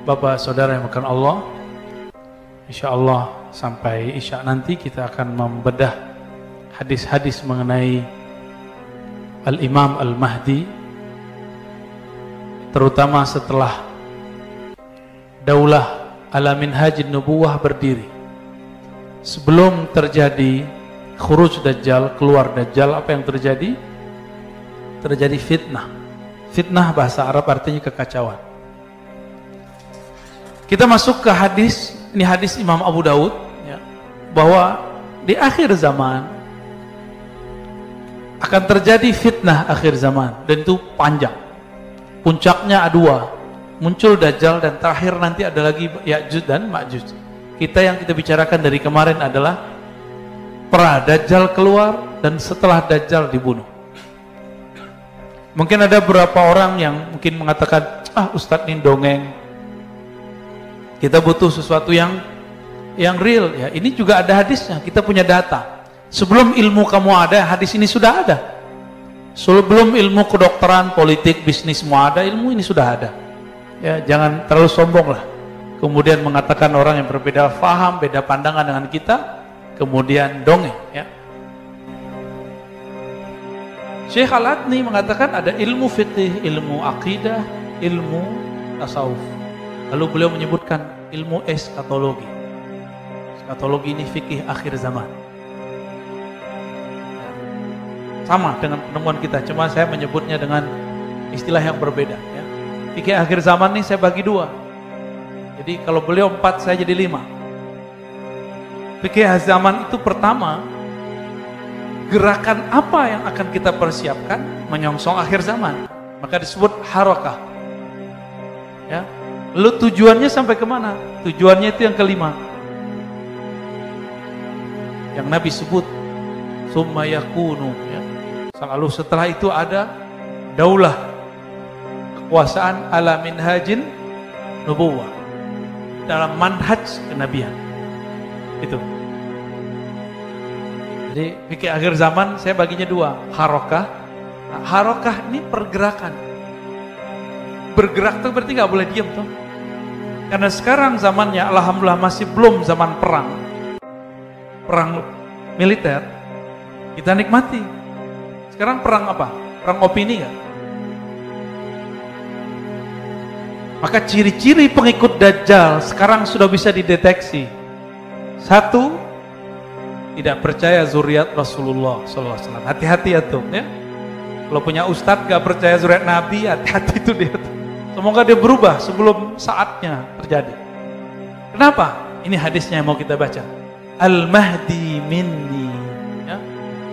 Bapak saudara yang makan Allah, insyaallah sampai isya nanti kita akan membedah hadis-hadis mengenai Al-Imam Al-Mahdi, terutama setelah daulah ala minhajin nubuwah berdiri. Sebelum terjadi khuruj Dajjal, keluar Dajjal, apa yang terjadi? Terjadi fitnah. Fitnah bahasa Arab artinya kekacauan. Kita masuk ke hadis, ini hadis Imam Abu Daud, ya, bahwa di akhir zaman akan terjadi fitnah akhir zaman, dan itu panjang. Puncaknya dua, muncul Dajjal, dan terakhir nanti ada lagi Ya'juj dan Ma'juj. Yang kita bicarakan dari kemarin adalah pra Dajjal keluar dan setelah Dajjal dibunuh. Mungkin ada beberapa orang yang mungkin mengatakan, Ustadz ini dongeng, kita butuh sesuatu yang real. Ya, ini juga ada hadisnya, kita punya data. Sebelum ilmu kamu ada, hadis ini sudah ada. Sebelum ilmu kedokteran, politik, bisnis semua ada, ilmu ini sudah ada. Ya, jangan terlalu sombong lah. Kemudian mengatakan orang yang berbeda faham, beda pandangan dengan kita, kemudian dongeng. Ya. Syekh Al-Adni mengatakan ada ilmu fiqih, ilmu akidah, ilmu tasawuf. Lalu beliau menyebutkan ilmu eskatologi. Eskatologi ini fikih akhir zaman. Sama dengan penemuan kita, cuma saya menyebutnya dengan istilah yang berbeda. Ya. Fikih akhir zaman ini saya bagi dua. Jadi kalau beliau 4, saya jadi 5. Fikih akhir zaman itu pertama, gerakan apa yang akan kita persiapkan menyongsong akhir zaman. Maka disebut harakah. Ya. Lalu tujuannya sampai kemana? Tujuannya itu yang kelima, yang Nabi sebut summa yakunu, ya. Lalu setelah itu ada daulah, kekuasaan ala minhajin nubuwah, dalam manhaj kenabian. Itu. Jadi fikih akhir zaman saya baginya dua, harakah. Nah, harakah ini pergerakan. Bergerak itu berarti nggak boleh diam tuh. Karena sekarang zamannya alhamdulillah masih belum zaman perang militer, kita nikmati. Sekarang perang apa? Perang opini nggak? Maka ciri-ciri pengikut Dajjal sekarang sudah bisa dideteksi. 1, tidak percaya zuriat Rasulullah SAW. Hati-hati ya tuh, ya. Kalau punya ustadz gak percaya zuriat Nabi, hati-hati itu dia. Semoga dia berubah sebelum saatnya terjadi. Kenapa? Ini hadisnya yang mau kita baca. Al-Mahdi minni. Ya.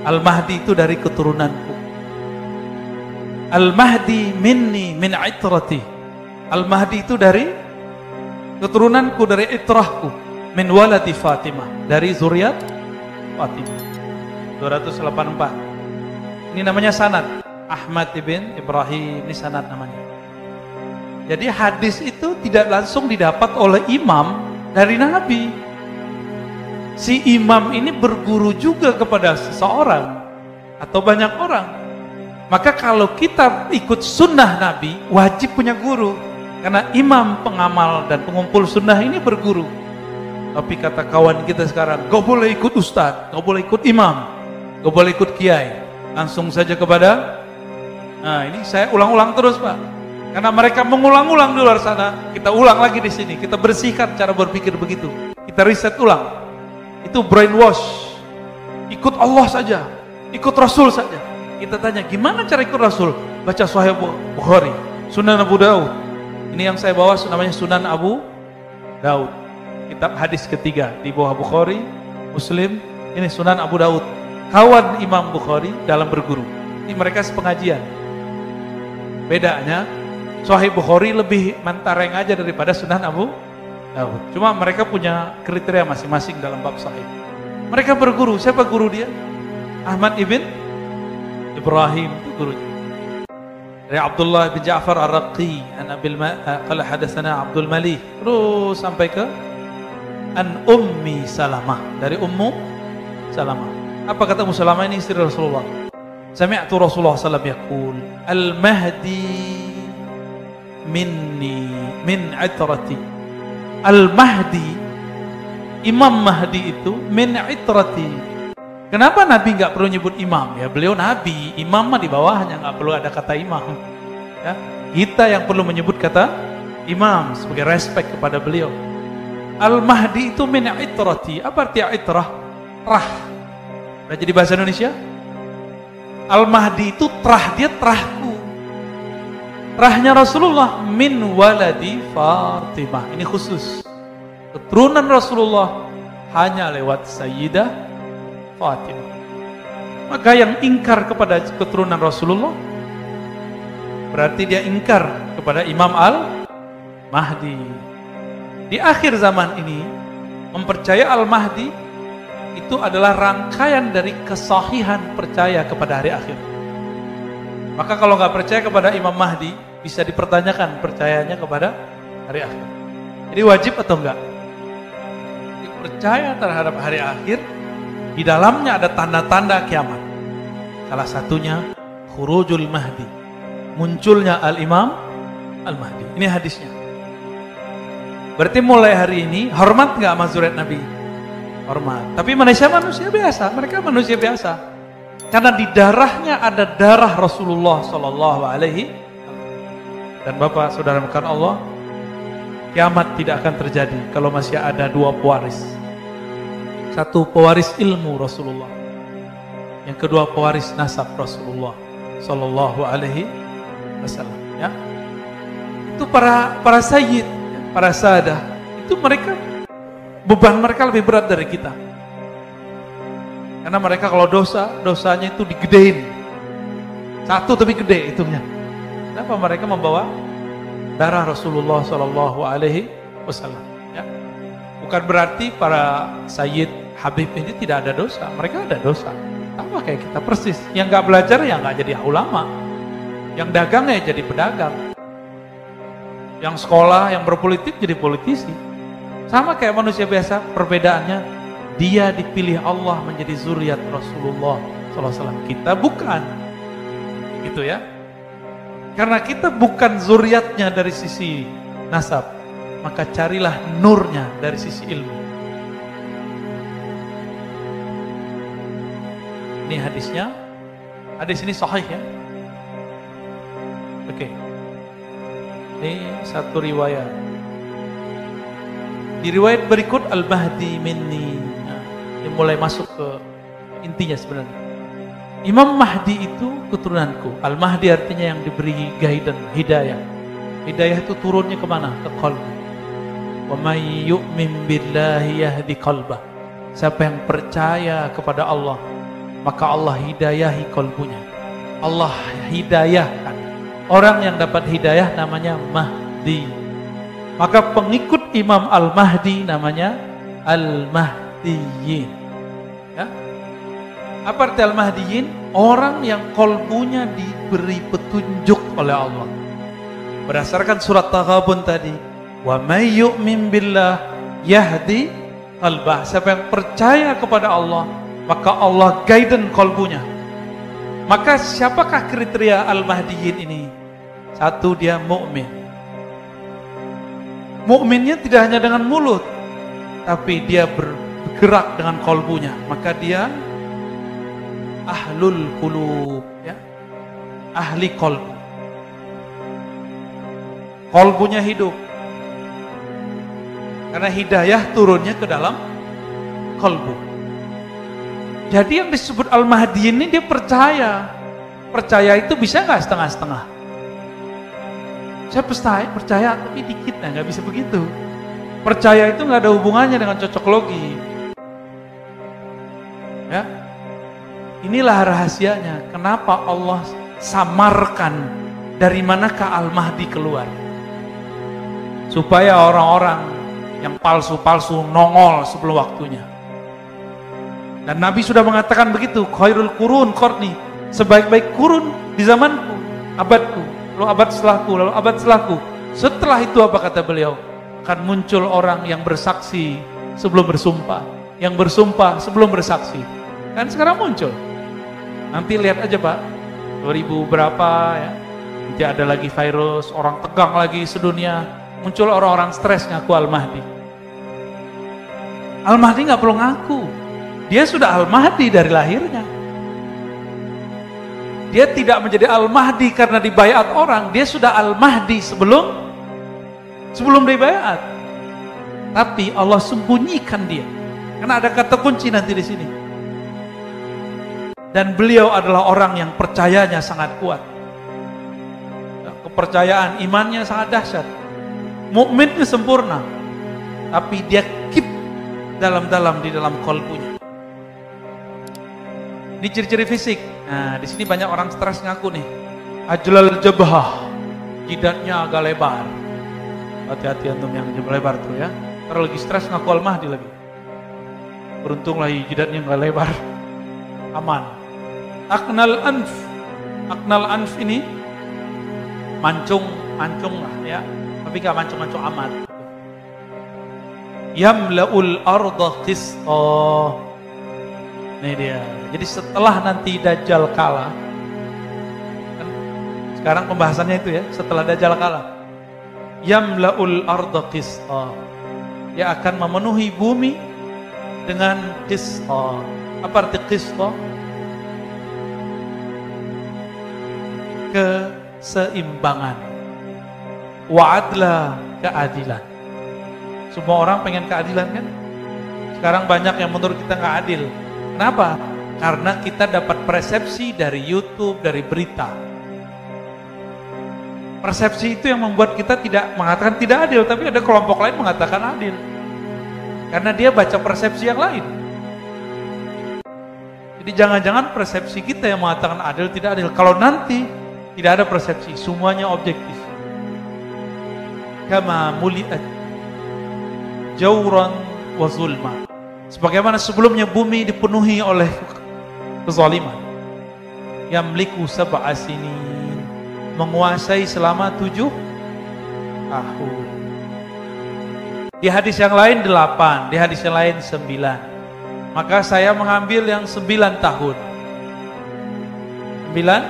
Al-Mahdi itu dari keturunanku. Al-Mahdi minni min itrati. Al-Mahdi itu dari keturunanku, dari itrahku. Min waladi Fatimah. Dari zuriat Fatimah. 284. Ini namanya sanad. Ahmad ibn Ibrahim, ini sanad namanya. Jadi hadis itu tidak langsung didapat oleh imam dari Nabi. Si imam ini berguru juga kepada seseorang atau banyak orang. Maka kalau kita ikut sunnah Nabi, wajib punya guru. Karena imam, pengamal, dan pengumpul sunnah ini berguru. Tapi kata kawan kita sekarang, gak boleh ikut ustadz, gak boleh ikut imam, gak boleh ikut kiai. Langsung saja kepada, nah ini saya ulang-ulang terus Pak. Karena mereka mengulang-ulang di luar sana, kita ulang lagi di sini. Kita bersihkan cara berpikir begitu. Kita riset ulang. Itu brainwash. Ikut Allah saja, ikut Rasul saja. Kita tanya, gimana cara ikut Rasul? Baca Sahih Bukhari, Sunan Abu Daud. Ini yang saya bawa namanya Sunan Abu Daud. Kitab hadis ketiga di bawah Bukhari, Muslim. Ini Sunan Abu Daud. Kawan Imam Bukhari dalam berguru. Ini mereka sepengajian. Bedanya, Sahih Bukhari lebih mentareng aja daripada Sunan Abu Daud. Cuma mereka punya kriteria masing-masing dalam bab sahih. Mereka berguru. Siapa guru dia? Ahmad ibn Ibrahim itu gurunya. Dari Abdullah bin Ja'far Ar-Raqi, qala hadatsana Abdul Malik, terus sampai ke an Ummi Salamah, dari Ummu Salamah. Apa kata Ummu Salamah? Ini istri Rasulullah. Sami'tu Rasulullah sallallahu alaihi wasallam yaqul, al-Mahdi minni min itrati. Al-Mahdi, Imam Mahdi itu min itrati. Kenapa Nabi nggak perlu nyebut imam? Ya beliau Nabi, imam mah di bawahnya, nggak perlu ada kata imam. Ya, kita yang perlu menyebut kata imam sebagai respect kepada beliau. Al-Mahdi itu min itrati. Apa arti itrah? Trah. Udah jadi bahasa Indonesia? Al-Mahdi itu trah, dia trahku. Trahnya Rasulullah min waladi Fatimah. Ini khusus. Keturunan Rasulullah hanya lewat Sayyidah Fatimah. Maka yang ingkar kepada keturunan Rasulullah berarti dia ingkar kepada Imam Al-Mahdi. Di akhir zaman ini mempercayai Al-Mahdi itu adalah rangkaian dari kesahihan percaya kepada hari akhir. Maka kalau nggak percaya kepada Imam Mahdi, bisa dipertanyakan percayanya kepada hari akhir. Jadi wajib atau enggak? Percaya terhadap hari akhir, di dalamnya ada tanda-tanda kiamat. Salah satunya khurujul Mahdi, munculnya Al-Imam Al-Mahdi. Ini hadisnya. Berarti mulai hari ini hormat nggak sama zuriat Nabi? Hormat. Tapi manusia biasa, mereka manusia biasa. Karena di darahnya ada darah Rasulullah Sallallahu Alaihi. Dan Bapak Saudara bukan Allah, kiamat tidak akan terjadi kalau masih ada dua pewaris. Satu pewaris ilmu Rasulullah, yang kedua pewaris nasab Rasulullah Sallallahu Alaihi Wasallam. Ya, itu para sayyid, para sadah, itu mereka beban mereka lebih berat dari kita. Karena mereka kalau dosanya itu digedein. Satu tapi gede hitungnya. Kenapa mereka membawa darah Rasulullah Sallallahu Alaihi Wasallam? Ya. Bukan berarti para sayyid Habib ini tidak ada dosa. Mereka ada dosa. Sama kayak kita persis. Yang nggak belajar ya nggak jadi ulama. Yang dagang ya jadi pedagang. Yang sekolah, yang berpolitik jadi politisi. Sama kayak manusia biasa. Perbedaannya dia dipilih Allah menjadi zuriat Rasulullah SAW. Kita bukan. Gitu ya. Karena kita bukan zuriatnya dari sisi nasab, maka carilah nurnya dari sisi ilmu. Ini hadisnya. Hadis ini sahih ya. Oke. Ini satu riwayat. Di riwayat berikut Al-Mahdi minni. Ini mulai masuk ke intinya sebenarnya. Imam Mahdi itu keturunanku. Al-Mahdi artinya yang diberi guidance, hidayah. Hidayah itu turunnya kemana? Ke qalbu. Wa may yu'min billahi yahdi qalbah. Siapa yang percaya kepada Allah, maka Allah hidayahi qalbunya. Allah hidayahkan. Orang yang dapat hidayah namanya Mahdi. Maka pengikut Imam Al-Mahdi namanya Al-Mahdiyin. Ya. Apa arti Al-Mahdiyin? Orang yang kolbunya diberi petunjuk oleh Allah. Berdasarkan surat Taghabun tadi, wa may yu'min billah yahdi qalbah. Siapa yang percaya kepada Allah, maka Allah guidance kolbunya. Maka siapakah kriteria Al-Mahdiyin ini? Satu, dia mukmin. Mukminnya tidak hanya dengan mulut, tapi dia bergerak dengan kolbunya. Maka dia ahlul qulub, ya, ahli kolbu. Kolbunya hidup. Karena hidayah turunnya ke dalam kolbu. Jadi yang disebut Al-Mahdi ini dia percaya. Percaya itu bisa nggak setengah-setengah? Saya percaya tapi dikit, nggak bisa begitu. Percaya itu nggak ada hubungannya dengan cocok logi. Ya, inilah rahasianya. Kenapa Allah samarkan dari manakah Al-Mahdi keluar? Supaya orang-orang yang palsu-palsu nongol sebelum waktunya. Dan Nabi sudah mengatakan begitu, khairul qurun qarni, sebaik-baik kurun di zamanku, abadku, lalu abad setelahku, lalu abad setelahku. Setelah itu apa kata beliau? Akan muncul orang yang bersaksi sebelum bersumpah, yang bersumpah sebelum bersaksi. Kan sekarang muncul. Nanti lihat aja Pak, 2000 berapa ya, Nanti ada lagi virus, orang tegang lagi sedunia, muncul orang-orang stres ngaku Al-Mahdi. Al-Mahdi nggak perlu ngaku, dia sudah Al-Mahdi dari lahirnya. Dia tidak menjadi Al-Mahdi karena dibaiat orang, dia sudah Al-Mahdi sebelum dibaiat. Tapi Allah sembunyikan dia, karena ada kata kunci nanti di sini. Dan beliau adalah orang yang percayanya sangat kuat. Kepercayaan imannya sangat dahsyat. Mukminnya sempurna, tapi dia keep dalam-dalam di dalam kolbunya. Ini ciri-ciri fisik. Nah, di sini banyak orang stres ngaku nih. Ajlal jabhah, jidatnya agak lebar. Hati-hati antum yang jabah lebar tuh ya. Ntar lagi stres ngaku Al-Mahdi lagi. Beruntunglah jidatnya nggak lebar, aman. Aknal anf ini mancung lah ya, tapi gak mancung amat. Yamla'ul arda qista. Ini dia. Jadi setelah nanti Dajjal kalah, kan sekarang pembahasannya itu ya, setelah Dajjal kalah, yamla'ul arda qista. Dia akan memenuhi bumi dengan qista. Apa arti qista? Keseimbangan. Wa'adla, keadilan. Semua orang pengen keadilan kan? Sekarang banyak yang menurut kita nggak adil. Kenapa? Karena kita dapat persepsi dari YouTube, dari berita. Persepsi itu yang membuat kita tidak mengatakan tidak adil, tapi ada kelompok lain mengatakan adil. Karena dia baca persepsi yang lain. Jadi jangan-jangan persepsi kita yang mengatakan adil tidak adil. Kalau nanti tidak ada persepsi, semuanya objektif. Kama muliat jauran wa zulma. Sebagaimana sebelumnya bumi dipenuhi oleh kezaliman. Yamliku sab'a sinin, menguasai selama 7 tahun. Di hadis yang lain 8, di hadis yang lain 9. Maka saya mengambil yang 9 tahun. 9 tahun.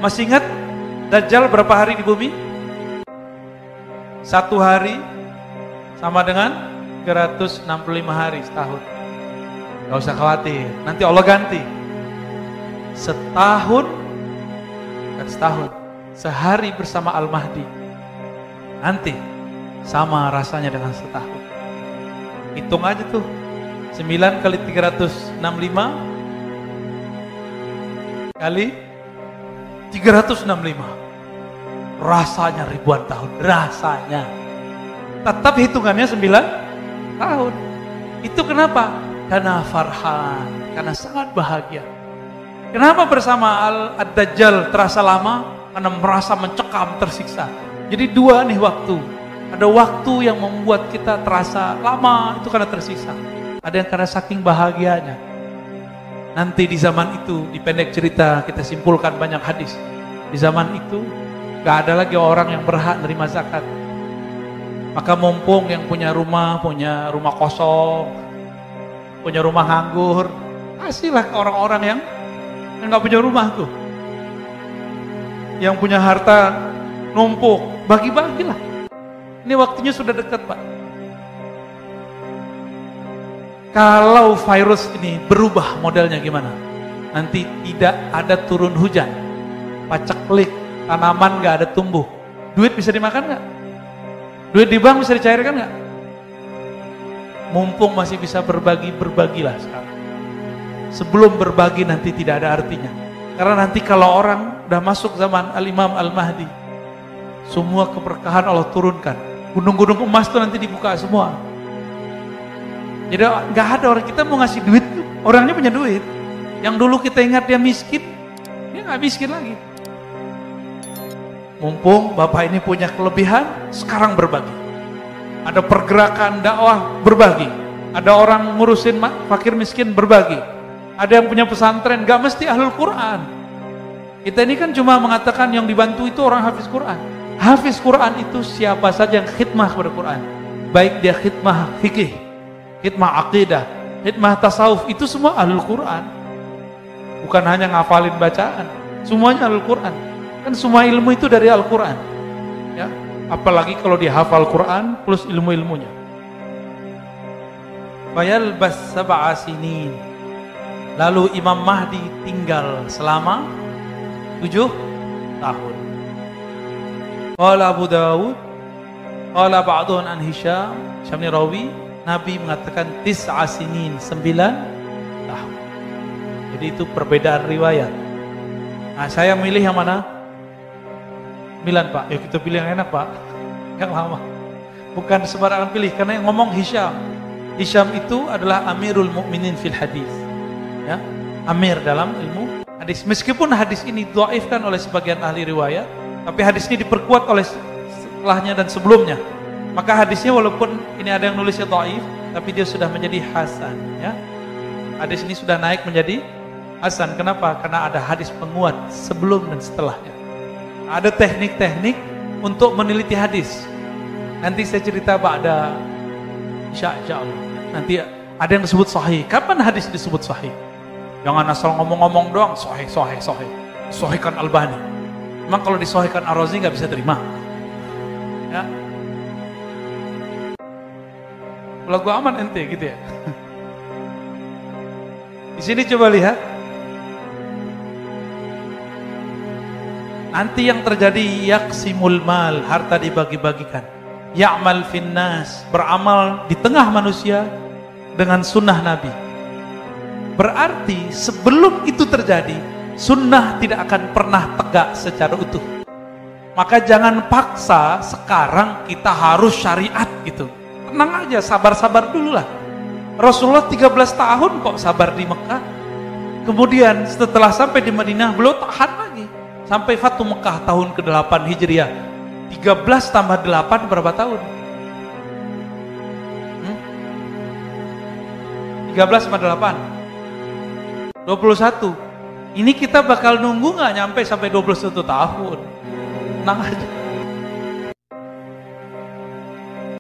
Masih ingat Dajjal berapa hari di bumi? 1 hari sama dengan 365 hari setahun. Gak usah khawatir, nanti Allah ganti. Setahun, kan setahun, sehari bersama Al-Mahdi, nanti sama rasanya dengan setahun. Hitung aja tuh, 9 kali 365 kali 365, rasanya ribuan tahun, rasanya. Tetap hitungannya 9 tahun. Itu kenapa? Karena farhan, karena sangat bahagia. Kenapa bersama Ad-Dajjal terasa lama? Karena merasa mencekam, tersiksa. Jadi dua nih waktu. Ada waktu yang membuat kita terasa lama, itu karena tersiksa. Ada yang karena saking bahagianya. Nanti di zaman itu, di pendek cerita kita simpulkan banyak hadis. Di zaman itu gak ada lagi orang yang berhak menerima zakat. Maka mumpung yang punya rumah kosong, punya rumah nganggur, kasihlah ke orang-orang yang gak punya rumah tuh. Yang punya harta numpuk, bagi-bagilah. Ini waktunya sudah dekat, Pak. Kalau virus ini berubah modelnya gimana? Nanti tidak ada turun hujan, paceklik, tanaman gak ada tumbuh. Duit bisa dimakan gak? Duit di bank bisa dicairkan gak? Mumpung masih bisa berbagi, berbagilah sekarang. Sebelum berbagi nanti tidak ada artinya. Karena nanti kalau orang udah masuk zaman Al-Imam Al-Mahdi, semua keberkahan Allah turunkan. Gunung-gunung emas tuh nanti dibuka semua. Jadi gak ada orang, kita mau ngasih duit, orangnya punya duit. Yang dulu kita ingat dia miskin, dia gak miskin lagi. Mumpung Bapak ini punya kelebihan, sekarang berbagi. Ada pergerakan dakwah, berbagi. Ada orang ngurusin fakir miskin, berbagi. Ada yang punya pesantren, gak mesti ahlul Quran. Kita ini kan cuma mengatakan yang dibantu itu orang hafiz Quran. Hafiz Quran itu siapa saja yang khidmah kepada Quran. Baik dia khidmah fikih, khidmah aqidah, khidmah tasawuf, itu semua ahlul Quran. Bukan hanya ngafalin bacaan, semuanya ahlul Quran. Kan semua ilmu itu dari Al-Quran. Ya, apalagi kalau dia hafal Quran plus ilmu-ilmunya. Fayalbas sab'a sinin. Lalu Imam Mahdi tinggal selama 7 tahun. Qala Abu Dawud, qala ba'dun an Hisham, Syamni Rawi, Nabi mengatakan 9 sinin, 9 tahun. Jadi itu perbedaan riwayat. Nah, saya milih yang mana? 9, Pak. Ya kita pilih yang enak, Pak. Yang lama. Bukan sembarangan pilih, karena yang ngomong Hisham. Hisham itu adalah Amirul Mukminin fil hadis. Ya, Amir dalam ilmu hadis. Meskipun hadis ini dhaifkan oleh sebagian ahli riwayat, tapi hadis ini diperkuat oleh setelahnya dan sebelumnya. Maka hadisnya walaupun ini ada yang nulisnya dhaif, tapi dia sudah menjadi hasan, ya. Hadis ini sudah naik menjadi hasan. Kenapa? Karena ada hadis penguat sebelum dan setelahnya. Ada teknik-teknik untuk meneliti hadis. Nanti saya cerita ba'da insyaallah. Nanti ada yang disebut sahih. Kapan hadis disebut sahih? Jangan asal ngomong-ngomong doang sahih. Sahihkan Albani. Memang kalau disahihkan Ar-Razi nggak bisa terima. Ya. Lagu aman ente gitu ya. Di sini coba lihat. Nanti yang terjadi yaksimul mal, harta dibagi-bagikan. Ya'mal finnas, beramal di tengah manusia dengan sunnah Nabi. Berarti sebelum itu terjadi, sunnah tidak akan pernah tegak secara utuh. Maka jangan paksa sekarang kita harus syariat gitu. Tenang aja, sabar-sabar dulu lah. Rasulullah 13 tahun kok sabar di Mekah. Kemudian setelah sampai di Madinah, beliau tahan lagi. Sampai Fatu Mekah tahun ke-8 Hijriah. 13 tambah 8 berapa tahun? 13 tambah 8 21. Ini kita bakal nunggu gak nyampe sampai 21 tahun. Tenang aja.